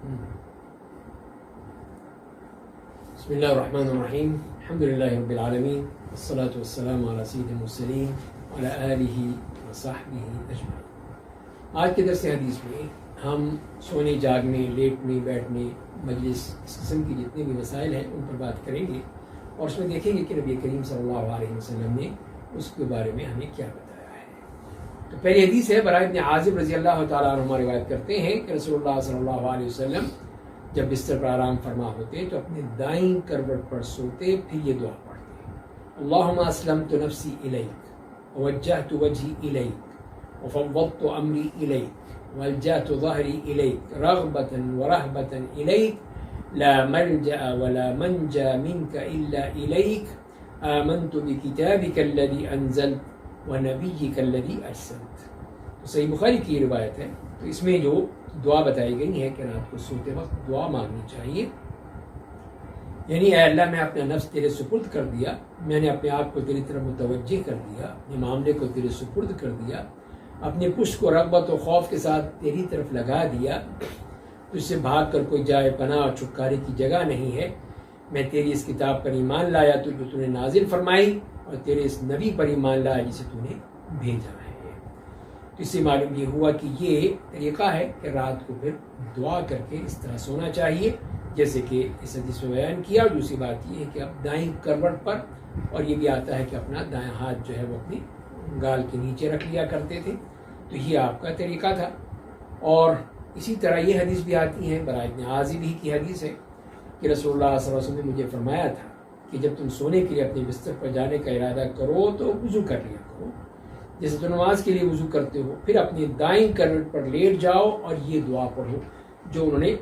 بسم اللہ الرحمن الرحیم الحمدللہ رب العالمین والصلاة والسلام علی سید المرسلین وعلی آلہ وصحبہ اجمعین۔ آج کے درس حدیث میں ہم سونے، جاگنے، لیٹنے، بیٹھنے، مجلس، اس قسم کی جتنے بھی مسائل ہیں ان پر بات کریں گے، اور اس میں دیکھیں گے کہ نبی کریم صلی اللہ علیہ وسلم نے اس کے بارے میں ہمیں کیا بتایا ہے۔ تو پہلی حدیث ہے، براء بن عازب رضی اللہ تعالیٰ عنہ روایت کرتے ہیں کہ رسول اللہ صلی اللہ علیہ وسلم جب بستر پر آرام فرما ہوتے تو اپنے دائیں کروٹ پر سوتے، پھر یہ دعا پڑھتے: اللہم اسلمت نفسی الیک ووجہت وجہی الیک وفوضت امری الیک والجأت ظہری الیک رغبتا ورہبتا الیک لا ملجأ ولا منجا منک الا الیک آمنت بکتابک الذی انزلت ونبیک الذی ارسلت۔ تو صحیح بخاری کی روایت ہے۔ تو اس میں جو دعا بتائی گئی ہے کہ رات کو سوتے وقت دعا مانگنی چاہیے، یعنی اے اللہ میں اپنا نفس تیرے سپرد کر دیا، میں نے اپنے آپ کو تیری طرف متوجہ کر دیا، اپنے معاملے کو تیرے سپرد کر دیا، اپنے پشت کو رغبت و خوف کے ساتھ تیری طرف لگا دیا، تجھ سے بھاگ کر کوئی جائے پناہ اور چھٹکارے کی جگہ نہیں ہے۔ میں تیری اس کتاب پر ایمان لایا جو تو نے نازل فرمائی، اور تیرے اس نبی پر ایمان لایا جسے تو نے بھیجا ہے۔ تو اس سے معلوم یہ ہوا کہ یہ طریقہ ہے کہ رات کو پھر دعا کر کے اس طرح سونا چاہیے جیسے کہ اس حدیث میں بیان کیا۔ اور دوسری بات یہ ہے کہ اب دائیں کروٹ پر، اور یہ بھی آتا ہے کہ اپنا دائیں ہاتھ جو ہے وہ اپنی گال کے نیچے رکھ لیا کرتے تھے، تو یہ آپ کا طریقہ تھا۔ اور اسی طرح یہ حدیث بھی آتی ہے، براء بن عازب ہی کی حدیث ہے کہ رسول اللہ صلی اللہ علیہ وسلم نے مجھے فرمایا تھا کہ جب تم سونے کے لیے اپنے بستر پر جانے کا ارادہ کرو تو وضو کر لیا کرو، جیسے تو نماز کے لیے وضو کرتے ہو، پھر اپنی دائیں کروٹ پر لیٹ جاؤ اور یہ دعا پڑھو جو انہوں نے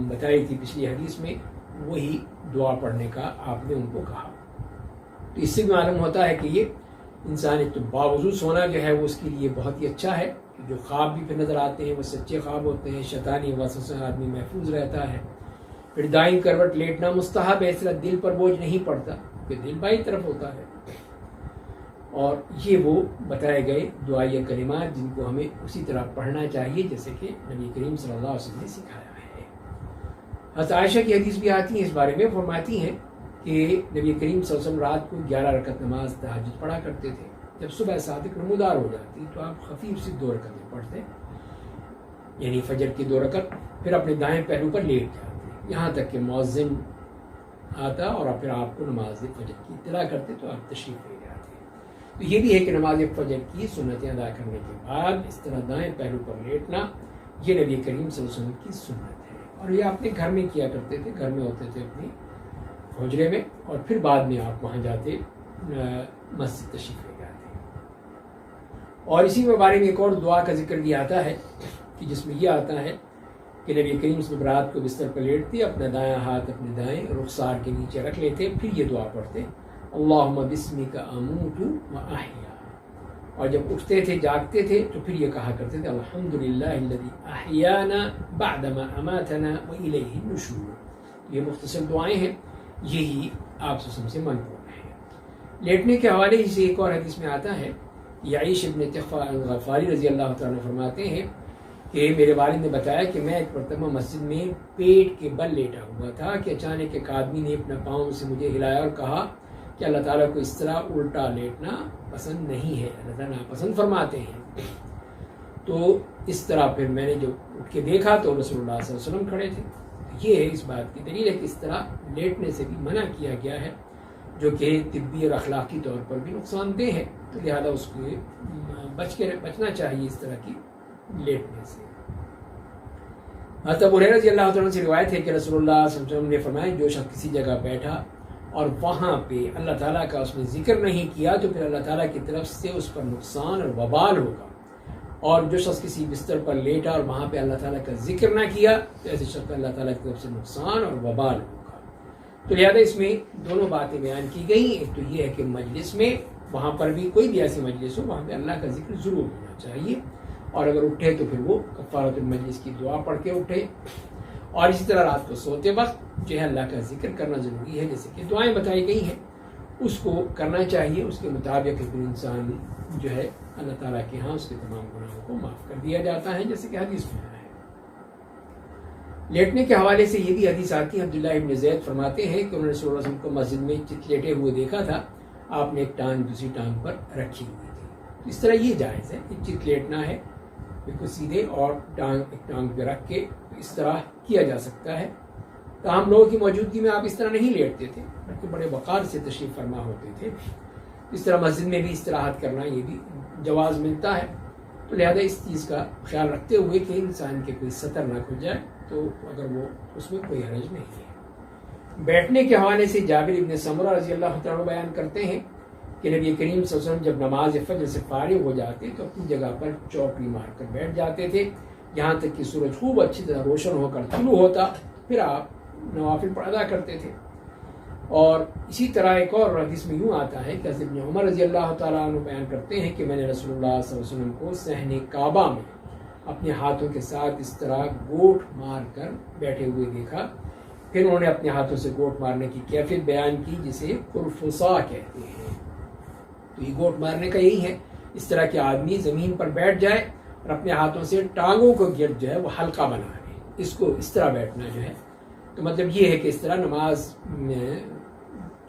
بتائی تھی پچھلی حدیث میں، وہی دعا پڑھنے کا آپ نے ان کو کہا۔ تو اس سے بھی معلوم ہوتا ہے کہ یہ انسان ایک تو باوضو سونا جو ہے وہ اس کے لیے بہت ہی اچھا ہے، جو خواب بھی پھر نظر آتے ہیں وہ سچے خواب ہوتے ہیں، شیطانی وسوسوں سے آدمی محفوظ رہتا ہے۔ پھر دائیں کروٹ لیٹنا مستحب ہے، اس طرح دل پر بوجھ نہیں پڑتا کیونکہ دل بائیں طرف ہوتا ہے۔ اور یہ وہ بتائے گئے دعائیہ کلمات جن کو ہمیں اسی طرح پڑھنا چاہیے جیسے کہ نبی کریم صلی اللہ علیہ وسلم نے سکھایا ہے۔ حضرت عائشہ کی حدیث بھی آتی ہے اس بارے میں، فرماتی ہیں کہ نبی کریم صلی اللہ علیہ وسلم رات کو 11 رکعت نماز تہجد پڑھا کرتے تھے۔ جب صبح صادق نمودار ہو جاتی تو آپ خفیف سی 2 رکعتیں پڑھتے، یعنی فجر کی 2 رکعت، پھر اپنے دائیں پہلو پر لیٹ جاتے یہاں تک کہ مؤذن آتا اور پھر آپ کو نماز فجر کی اطلاع کرتے تو آپ تشریف لے جاتے۔ تو یہ بھی ہے کہ نماز فجر کی سنتیں ادا کرنے کے بعد اس طرح دائیں پہلو پر لیٹنا یہ نبی کریم صلی اللہ علیہ وسلم کی سنت ہے، اور یہ اپنے گھر میں کیا کرتے تھے، گھر میں ہوتے تھے اپنی حجرے میں، اور پھر بعد میں آپ وہاں جاتے مسجد تشریف لے جاتے۔ اور اسی کے بارے میں ایک اور دعا کا ذکر بھی آتا ہے کہ جس میں یہ آتا ہے کہ نبی کریم صلی اللہ علیہ وسلم رات کو بستر پر لیٹتے، اپنا دایاں ہاتھ اپنے دائیں رخسار کے نیچے رکھ لیتے، پھر یہ دعا پڑھتے: اللہم بسمک اموت و احیا۔ اور جب اٹھتے تھے، جاگتے تھے تو پھر یہ کہا کرتے تھے: الحمدللہ الذی احیانا بعدما اماتنا والیہ النشور۔ یہ مختصر دعائیں ہیں، یہی آپ سے منقول ہے۔ لیٹنے کے حوالے سے ایک اور حدیث میں آتا ہے، یعیش ابن تخفہ الغفاری رضی اللہ تعالیٰ فرماتے ہیں کہ میرے والد نے بتایا کہ میں ایک مرتبہ مسجد میں پیٹ کے بل لیٹا ہوا تھا کہ اچانک ایک آدمی نے اپنا پاؤں سے مجھے ہلایا اور کہا کہ اللہ تعالیٰ کو اس طرح الٹا لیٹنا پسند نہیں ہے، اللہ تعالیٰ ناپسند فرماتے ہیں۔ تو اس طرح پھر میں نے جب اٹھ کے دیکھا تو رسول اللہ صلی اللہ علیہ وسلم کھڑے تھے۔ یہ ہے اس بات کی دلیل ہے کہ اس طرح لیٹنے سے بھی منع کیا گیا ہے، جو کہ طبی اور اخلاقی طور پر بھی نقصان دہ ہے، تو لہذا اس کو بچنا چاہیے اس طرح کی لیٹنے سے۔ حضرت ابو ہریرہ رضی اللہ تعالیٰ سے روایت ہے کہ رسول اللہ صلی اللہ علیہ وسلم نے فرمایا: جو شخص کسی جگہ بیٹھا اور وہاں پہ اللہ تعالیٰ کا اس نے ذکر نہیں کیا تو پھر اللہ تعالیٰ کی طرف سے اس پر نقصان اور وبال ہوگا، اور جو شخص کسی بستر پر لیٹا اور وہاں پہ اللہ تعالیٰ کا ذکر نہ کیا تو ایسے شخص اللہ تعالیٰ کی طرف سے نقصان اور وبال ہوگا۔ تو لہذا اس میں دونوں باتیں بیان کی گئی۔ ایک تو یہ ہے کہ مجلس میں، وہاں پر بھی کوئی بھی ایسی مجلس ہو وہاں پہ اللہ کا ذکر ضرور ہونا چاہیے، اور اگر اٹھے تو پھر وہ کفارۃ المجلس کی دعا پڑھ کے اٹھے۔ اور اسی طرح رات کو سوتے وقت جو ہے اللہ کا ذکر کرنا ضروری ہے، جیسے کہ دعائیں بتائی گئی ہیں اس کو کرنا چاہیے، اس کے مطابق پھر انسان جو ہے اللہ تعالیٰ کے ہاں اس کے تمام گناہوں کو معاف کر دیا جاتا ہے، جیسے کہ حدیث میں ہے۔ لیٹنے کے حوالے سے یہ بھی حدیث آتی ہے، عبداللہ ابن زید فرماتے ہیں کہ انہوں نے رسول اللہ صلی اللہ علیہ وسلم کو مسجد میں چت لیٹے ہوئے دیکھا تھا، آپ نے ایک ٹانگ دوسری ٹانگ پر رکھی ہوئی تھی۔ اس طرح یہ جائز ہے کہ چت لیٹنا ہے بالکل سیدھے، اور ایک ٹانگ پہ رکھ کے اس طرح کیا جا سکتا ہے۔ تاہم لوگوں کی موجودگی میں آپ اس طرح نہیں لیٹتے تھے، بلکہ بڑے وقار سے تشریف فرما ہوتے تھے۔ اس طرح مسجد میں بھی استراحت کرنا یہ بھی جواز ملتا ہے، تو لہذا اس چیز کا خیال رکھتے ہوئے کہ انسان کے کوئی سطر نہ کھل جائے تو اگر وہ اس میں کوئی حرج نہیں ہے۔ بیٹھنے کے حوالے سے جابر ابن سمرہ رضی اللہ تعالیٰ بیان کرتے ہیں کہ نبی کریم صلی اللہ علیہ وسلم جب نماز فجر سے فارغ ہو جاتے تو اپنی جگہ پر چوکڑی مار کر بیٹھ جاتے تھے یہاں تک کہ سورج خوب اچھی طرح روشن ہو کر طلوع ہوتا، پھر آپ نوافل پر ادا کرتے تھے۔ اور اسی طرح ایک اور حدیث میں یوں آتا ہے کہ حضرت ابن عمر رضی اللہ تعالیٰ عنہ بیان کرتے ہیں کہ میں نے رسول اللہ صلی اللہ علیہ وسلم کو صحن کعبہ میں اپنے ہاتھوں کے ساتھ اس طرح گوٹ مار کر بیٹھے ہوئے دیکھا۔ پھر انہوں نے اپنے ہاتھوں سے گوٹ مارنے کی کیفیت بیان کی جسے قرفصا کہتے ہیں۔ تو یہ گوٹ مارنے کا یہی ہے، اس طرح کہ آدمی زمین پر بیٹھ جائے اور اپنے ہاتھوں سے ٹانگوں کو گرد جو ہے وہ حلقہ بنا لے، اس کو اس طرح بیٹھنا جو ہے۔ تو مطلب یہ ہے کہ اس طرح نماز میں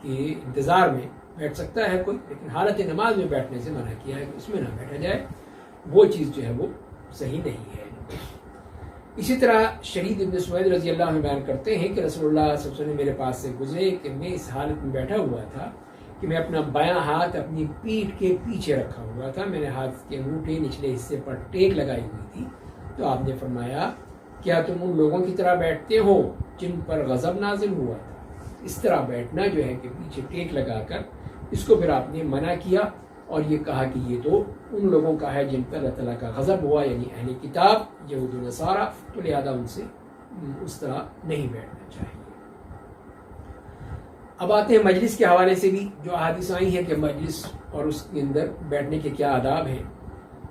کے انتظار میں بیٹھ سکتا ہے کوئی، لیکن حالت نماز میں بیٹھنے سے منع کیا ہے کہ اس میں نہ بیٹھا جائے، وہ چیز جو ہے وہ صحیح نہیں ہے۔ اسی طرح شہید ابن سوید رضی اللہ عنہ بیان کرتے ہیں کہ رسول اللہ صلی اللہ علیہ وسلم میرے پاس سے گزرے کہ میں اس حالت میں بیٹھا ہوا تھا کہ میں اپنا بایاں ہاتھ اپنی پیٹھ کے پیچھے رکھا ہوا تھا، میں نے ہاتھ کے انگوٹھے نچلے حصے پر ٹیک لگائی ہوئی تھی۔ تو آپ نے فرمایا کیا تم ان لوگوں کی طرح بیٹھتے ہو جن پر غضب نازل ہوا تھا؟ اس طرح بیٹھنا جو ہے کہ پیچھے ٹیک لگا کر، اس کو پھر آپ نے منع کیا اور یہ کہا کہ یہ تو ان لوگوں کا ہے جن پر اللہ تعالیٰ کا غضب ہوا، یعنی اہل کتاب یہود و نصارہ، تو لہذا ان سے اس طرح نہیں بیٹھنا چاہیے۔ اب آتے ہیں مجلس کے حوالے سے بھی جو احادیث آئی ہیں کہ مجلس اور اس کے اندر بیٹھنے کے کیا آداب ہیں۔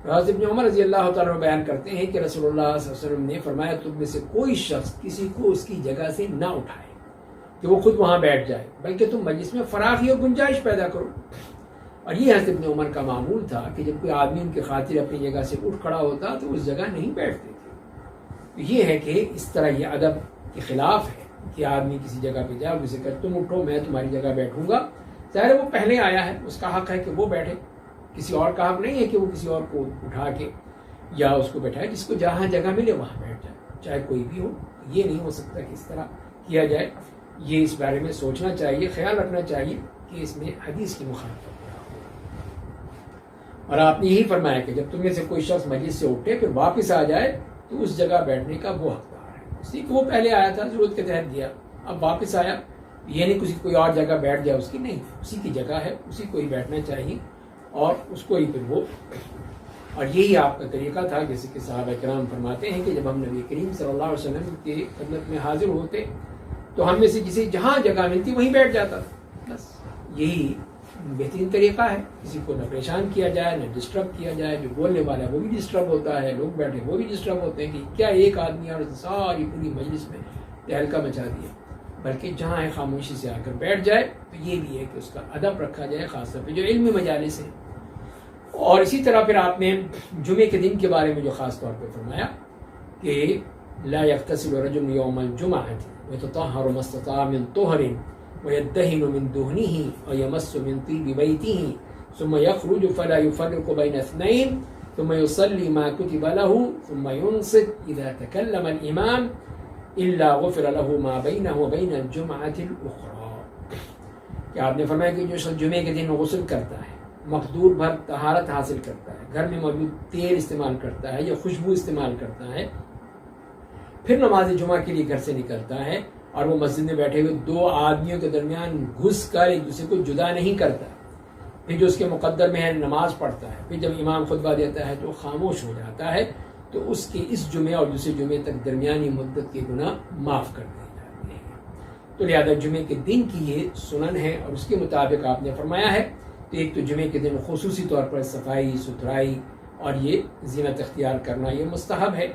حضرت ابن عمر رضی اللہ تعالیٰ بیان کرتے ہیں کہ رسول اللہ صلی اللہ علیہ وسلم نے فرمایا تم میں سے کوئی شخص کسی کو اس کی جگہ سے نہ اٹھائے کہ وہ خود وہاں بیٹھ جائے، بلکہ تم مجلس میں فراخی اور گنجائش پیدا کرو۔ اور یہ حضرت ابن عمر کا معمول تھا کہ جب کوئی آدمی ان کی خاطر اپنی جگہ سے اٹھ کھڑا ہوتا تو اس جگہ نہیں بیٹھتے تھے۔ تو یہ ہے کہ اس طرح یہ ادب کے خلاف ہے کہ آدمی کسی جگہ پہ جائے اسے کہ تم اٹھو میں تمہاری جگہ بیٹھوں گا۔ ظاہر وہ پہلے آیا ہے، اس کا حق ہے کہ وہ بیٹھے، کسی اور کا حق نہیں ہے کہ وہ کسی اور کو اٹھا کے یا اس کو بیٹھائے۔ جس کو جہاں جگہ ملے وہاں بیٹھ جائے، چاہے کوئی بھی ہو۔ یہ نہیں ہو سکتا کہ اس طرح کیا جائے، یہ اس بارے میں سوچنا چاہیے، خیال رکھنا چاہیے کہ اس میں حدیث کی مخالفت نہ ہو۔ اور آپ نے یہی فرمایا کہ جب تم میں سے کوئی شخص مجلس سے اٹھے پھر واپس آ جائے تو اس جگہ بیٹھنے کا وہ حقدار ہے، اس لیے کہ وہ پہلے آیا تھا، ضرورت کے تحت دیا، اب واپس آیا، یہ نہیں کسی کوئی اور جگہ بیٹھ جائے اس کی، نہیں، اسی کی جگہ ہے، اسی کو ہی بیٹھنا چاہیے اور اس کو ہی پھر وہ۔ اور یہی آپ کا طریقہ تھا، جیسے کہ صحابہ کرام فرماتے ہیں کہ جب ہم نبی کریم صلی اللہ علیہ وسلم کی خدمت میں حاضر ہوتے تو ہم میں سے جسے جہاں جگہ ملتی وہیں بیٹھ جاتا تھا، بس یہی بہترین طریقہ ہے، کسی کو نہ پریشان کیا جائے نہ ڈسٹرب کیا جائے، جو بولنے والا ہے وہ بھی ڈسٹرب ہوتا ہے، لوگ بیٹھے وہ بھی ڈسٹرب ہوتے ہیں کہ کیا ایک آدمی اور ساری پوری مجلس میں تہلکہ مچا دیا، بلکہ جہاں ہے خاموشی سے آ کر بیٹھ جائے۔ تو یہ بھی ہے کہ اس کا ادب رکھا جائے، خاص طور پہ جو علمی مجالس ہیں۔ اور اسی طرح پھر آپ نے جمعے کے دن کے بارے میں جو خاص طور پہ فرمایا کہ لا يغتسل رجل يوم الجمعة ويتطهر ما استطاع من طهر ويدهن من دهنه ويمس من طيب بيته ثم يخرج فلا يفرق بين اثنين ثم يصلي ما كتب له ثم ينصت إذا تكلم الإمام إلا غفر له ما بينه وبين الجمعة الأخرى۔ کہ آپ نے فرمایا کہ جو شخص جمعے کے دن غسل کرتا ہے، مقدور بھر طہارت حاصل کرتا ہے، گھر میں موجود تیل استعمال کرتا ہے یا خوشبو استعمال کرتا ہے، پھر نماز جمعہ کے لیے گھر سے نکلتا ہے اور وہ مسجد میں بیٹھے ہوئے دو آدمیوں کے درمیان گھس کر ایک دوسرے کو جدا نہیں کرتا، پھر جو اس کے مقدر میں ہے نماز پڑھتا ہے، پھر جب امام خطبہ دیتا ہے تو خاموش ہو جاتا ہے، تو اس کے اس جمعے اور دوسرے جمعے تک درمیانی مدت کے گناہ معاف کر دیے جاتے ہیں۔ تو لہذا جمعے کے دن کی یہ سنن ہے اور اس کے مطابق آپ نے فرمایا ہے۔ تو ایک تو جمعے کے دن خصوصی طور پر صفائی ستھرائی اور یہ زینت اختیار کرنا یہ مستحب ہے،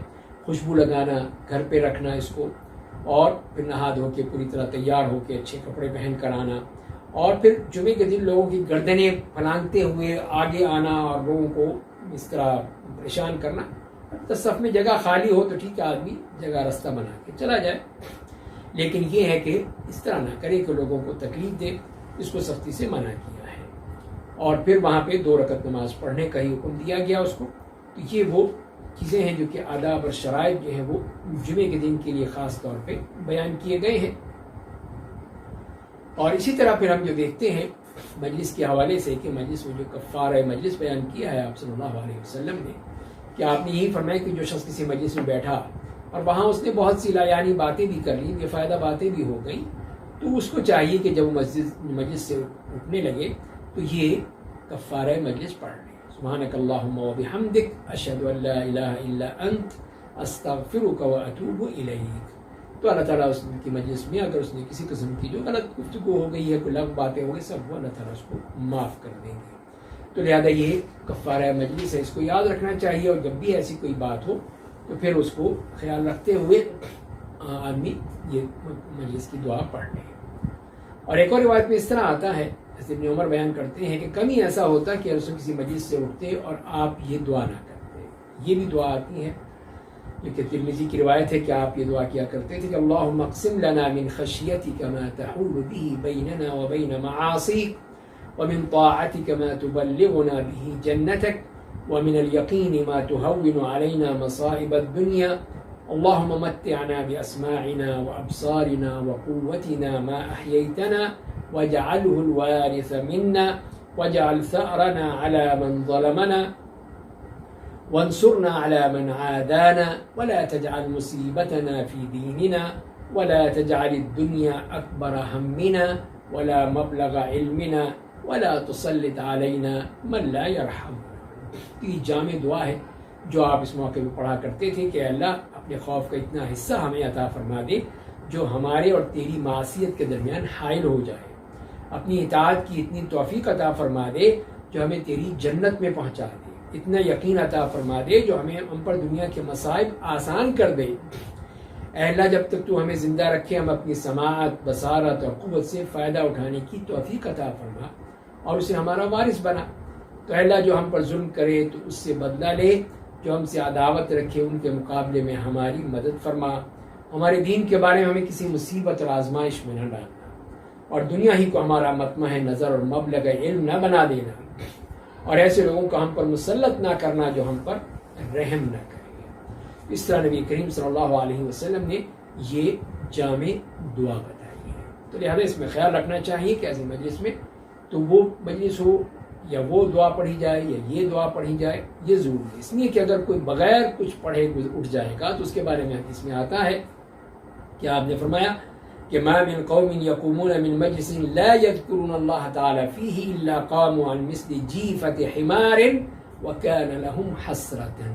خوشبو لگانا، گھر پہ رکھنا اس کو، اور پھر نہا دھو کے پوری طرح تیار ہو کے اچھے کپڑے پہن کر آنا، اور پھر جمعے کے دن لوگوں کی گردنیں پھلانگتے ہوئے آگے آنا اور لوگوں کو اس طرح پریشان کرنا، تو صف میں جگہ خالی ہو تو ٹھیک ہے، آدمی جگہ راستہ بنا کے چلا جائے، لیکن یہ ہے کہ اس طرح نہ کرے کہ لوگوں کو تکلیف دے، اس کو سختی سے منع کیا ہے۔ اور پھر وہاں پہ 2 رکعت نماز پڑھنے کا ہی حکم دیا گیا اس کو۔ تو یہ وہ چیزیں ہیں جو کہ آداب اور شرائط جو ہیں وہ جمعے کے دن کے لیے خاص طور پہ بیان کیے گئے ہیں۔ اور اسی طرح پھر ہم جو دیکھتے ہیں مجلس کے حوالے سے کہ مجلس میں جو کفارہ مجلس بیان کیا ہے آپ صلی اللہ علیہ وسلم نے، کہ آپ نے یہی فرمایا کہ جو شخص کسی مجلس میں بیٹھا اور وہاں اس نے بہت سی لایانی باتیں بھی کر لی، بے فائدہ باتیں بھی ہو گئیں، تو اس کو چاہیے کہ جب وہ مجلس سے اٹھنے لگے تو یہ کفارہ مجلس پڑھ لے، سبحانک اللہم و بحمدک اشہد ان لا الہ الا انت استغفرک و اتوب الیک۔ تو اللہ تعالیٰ اس کی مجلس میں اگر اس نے کسی قسم کی جو غلط گفتگو ہو گئی ہے، کوئی لغو باتیں ہو گئی، سب وہ اللہ تعالیٰ اس کو معاف کر دیں گے۔ تو لہذا یہ کفارہ مجلس ہے، اس کو یاد رکھنا چاہیے، اور جب بھی ایسی کوئی بات ہو تو پھر اس کو خیال رکھتے ہوئے آدمی یہ مجلس کی دعا پڑھ لے۔ اور ایک اور روایت میں اس طرح آتا ہے، حضرت ابن عمر بیان کرتے ہیں کہ کبھی ایسا ہوتا کہ رسول کسی مجلس سے اٹھتے اور آپ یہ دعا نہ کرتے۔ یہ بھی دعا آتی ہے جو کہ ترمذی کی روایت ہے کہ آپ یہ دعا کیا کرتے تھے کہ اللہم اقسم لنا من خشیتک ما تحول به بیننا وبین معاصیک ومن طاعتك ما تبلغنا به جنتك ومن اليقين ما تهون علينا مصائب الدنيا اللهم متعنا بأسماعنا وأبصارنا وقوتنا ما أحييتنا واجعله الوارث منا واجعل ثأرنا على من ظلمنا وانصرنا على من عادانا ولا تجعل مصيبتنا في ديننا ولا تجعل الدنيا أكبر همنا ولا مبلغ علمنا ولا تسلط علينا من لا يرحمنا۔ یہ جامع دعا ہے جو آپ اس موقع پہ پڑھا کرتے تھے کہ اللہ اپنے خوف کا اتنا حصہ ہمیں عطا فرما دے جو ہمارے اور تیری معصیت کے درمیان حائل ہو جائے، اپنی اطاعت کی اتنی توفیق عطا فرما دے جو ہمیں تیری جنت میں پہنچا دے، اتنا یقین عطا فرما دے جو ہمیں ہم پر دنیا کے مصائب آسان کر دے۔ اے اللہ جب تک تو ہمیں زندہ رکھے ہم اپنی سماعت، بصارت اور قوت سے فائدہ اٹھانے کی توفیق عطا فرما اور اسے ہمارا وارث بنا۔ تو اے اللہ جو ہم پر ظلم کرے تو اس سے بدلہ لے، جو ہم سے عداوت رکھے ان کے مقابلے میں ہماری مدد فرما، ہمارے دین کے بارے میں ہمیں کسی مصیبت اور آزمائش میں نہ ڈالنا، اور دنیا ہی کو ہمارا مطمع نظر اور مبلغ علم نہ بنا دینا، اور ایسے لوگوں کو ہم پر مسلط نہ کرنا جو ہم پر رحم نہ کرے۔ اس طرح نبی کریم صلی اللہ علیہ وسلم نے یہ جامع دعا بتائی ہے۔ تو لہذا اس میں خیال رکھنا چاہیے کہ ایسے مجلس میں تو وہ مجلس ہو یا وہ دعا پڑھی جائے یا یہ دعا پڑھی جائے، یہ ضروری ہے۔ اس لیے کہ اگر کوئی بغیر کچھ پڑھے اٹھ جائے گا تو اس کے بارے میں حدیث میں آتا ہے کہ آپ نے فرمایا کہ ما من قوم يقومون من مجلس لا يذكرون الله تعالى فيه الا قاموا عن مثل جيفة حمار وكان لهم حسرة،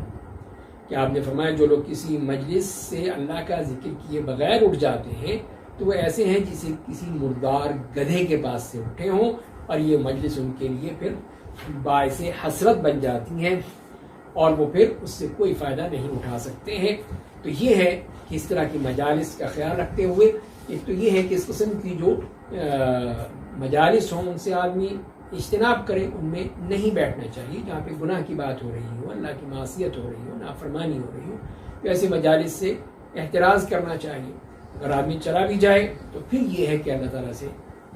کہ آپ نے فرمایا جو لوگ کسی مجلس سے اللہ کا ذکر کیے بغیر اٹھ جاتے ہیں تو وہ ایسے ہیں جسے کسی مردار گدھے کے پاس سے اٹھے ہوں، اور یہ مجلس ان کے لیے پھر باعث حسرت بن جاتی ہیں اور وہ پھر اس سے کوئی فائدہ نہیں اٹھا سکتے ہیں۔ تو یہ ہے کہ اس طرح کی مجالس کا خیال رکھتے ہوئے ایک تو یہ ہے کہ اس قسم کی جو مجالس ہوں ان سے آدمی اجتناب کرے، ان میں نہیں بیٹھنا چاہیے جہاں پہ گناہ کی بات ہو رہی ہو، اللہ کی معصیت ہو رہی ہو، نافرمانی ہو رہی ہو، تو ایسے مجالس سے احتراز کرنا چاہیے۔ اگر آدمی چلا بھی جائے تو پھر یہ ہے کہ اللہ تعالیٰ سے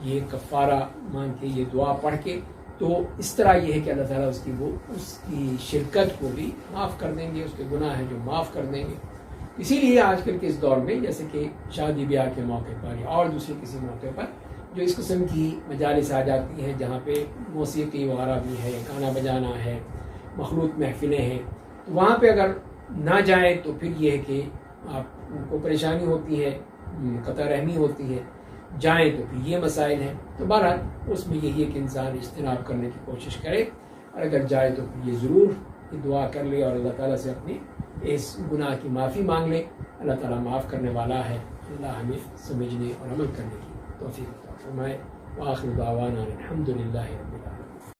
یہ کفارہ مانگ کے یہ دعا پڑھ کے، تو اس طرح یہ ہے کہ اللہ تعالیٰ اس کی شرکت کو بھی معاف کر دیں گے، اس کے گناہ ہیں جو معاف کر دیں گے۔ اسی لیے آج کل کے اس دور میں جیسے کہ شادی بیاہ کے موقع پر یا اور دوسرے کسی موقع پر جو اس قسم کی مجالس آ جاتی ہیں جہاں پہ موسیقی وغیرہ بھی ہے، گانا بجانا ہے، مخلوط محفلیں ہیں، تو وہاں پہ اگر نہ جائیں تو پھر یہ ہے کہ آپ کو پریشانی ہوتی ہے، قطع رحمی ہوتی ہے، جائیں تو پھر یہ مسائل ہیں۔ تو بہرحال اس میں یہی ہے کہ انسان اجتناب کرنے کی کوشش کرے، اور اگر جائے تو پھر یہ ضرور دعا کر لے اور اللہ تعالیٰ سے اپنی اس گناہ کی معافی مانگ لے۔ اللہ تعالیٰ معاف کرنے والا ہے۔ اللہ ہمیں سمجھنے اور عمل کرنے کی توفیق عطا فرمائے۔ وآخر دعوانا الحمد للہ رب العالمین۔